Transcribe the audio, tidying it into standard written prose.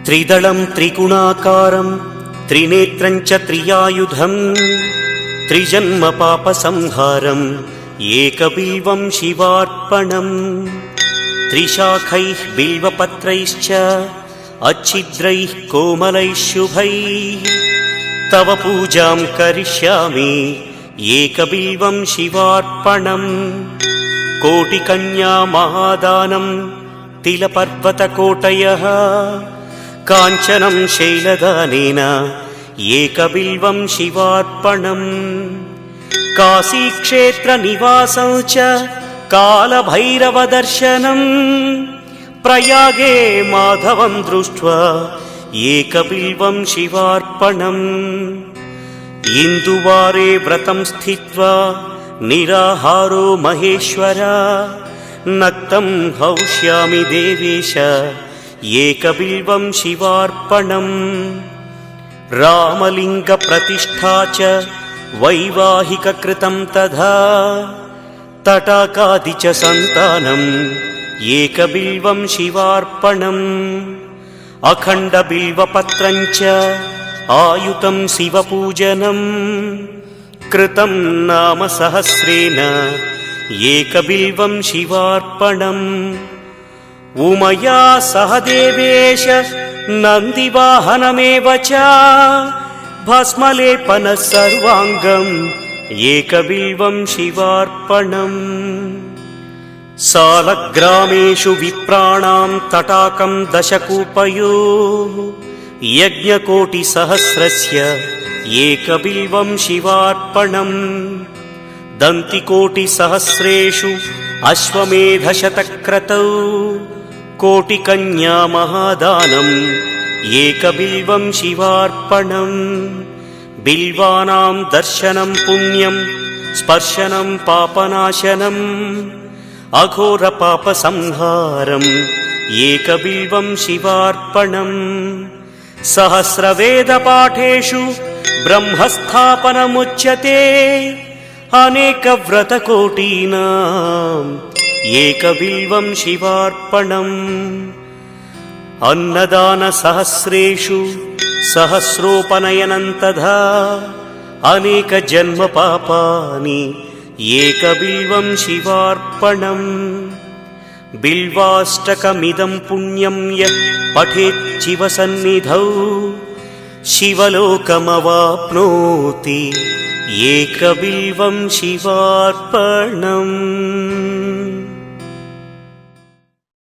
त्रिदलं त्रिगुणाकारं त्रिनेत्रं च त्रियायुधं त्रिजन्म पापसंहारं एकबिल्वं शिवार्पणम् त्रिशाखैः बिल्वपत्रैश्च अच्छिद्रैः कोमलैः शुभैः तव पूजां करिष्यामि एकबिल्वं शिवार्पणम् कोटिकन्या महादानं तिलपर्वतकोटयः काञ्चनं शैलदानेन एकबिल्वं शिवार्पणम् काशीक्षेत्रनिवासं च कालभैरवदर्शनम् प्रयागे माधवं दृष्ट्वा एकबिल्वं शिवार्पणम् इन्दुवारे व्रतं स्थित्वा निराहारो महेश्वर नक्तं हौष्यामि देवेश एकबिल्वं शिवार्पणम् रामलिङ्गप्रतिष्ठा च वैवाहिककृतं तथा तटाकादि च सन्तानम् एकबिल्वं शिवार्पणम् अखण्डबिल्वपत्रं च आयुतं शिवपूजनम् कृतं नाम सहस्रेण एकबिल्वं शिवार्पणम् उमया सह देवेश नन्दिवाहनमेव च भस्मलेपनः सर्वाङ्गम् एकबिल्वं शिवार्पणम् सालग्रामेषु विप्राणां तटाकं दशकूपयोः यज्ञकोटिसहस्रस्य एकबिल्वं शिवार्पणम् दन्तिकोटिसहस्रेषु अश्वमेधशतक्रतौ कोटिकन्या महादानम् एकबिल्वं शिवार्पणम् बिल्वानां दर्शनं पुण्यं स्पर्शनं पापनाशनम् अघोरपापसंहारम् एकबिल्वं शिवार्पणम् सहस्रवेदपाठेषु ब्रह्मस्थापनमुच्यते अनेकव्रतकोटीनाम् एकबिल्वं शिवार्पणम् अन्नदानसहस्रेषु सहस्रोपनयनं तथा अनेकजन्मपापानि एकबिल्वं शिवार्पणम् बिल्वाष्टकमिदं पुण्यं यः पठेत् शिवसन्निधौ शिवलोकमवाप्नोति एकबिल्वं शिवार्पणम्।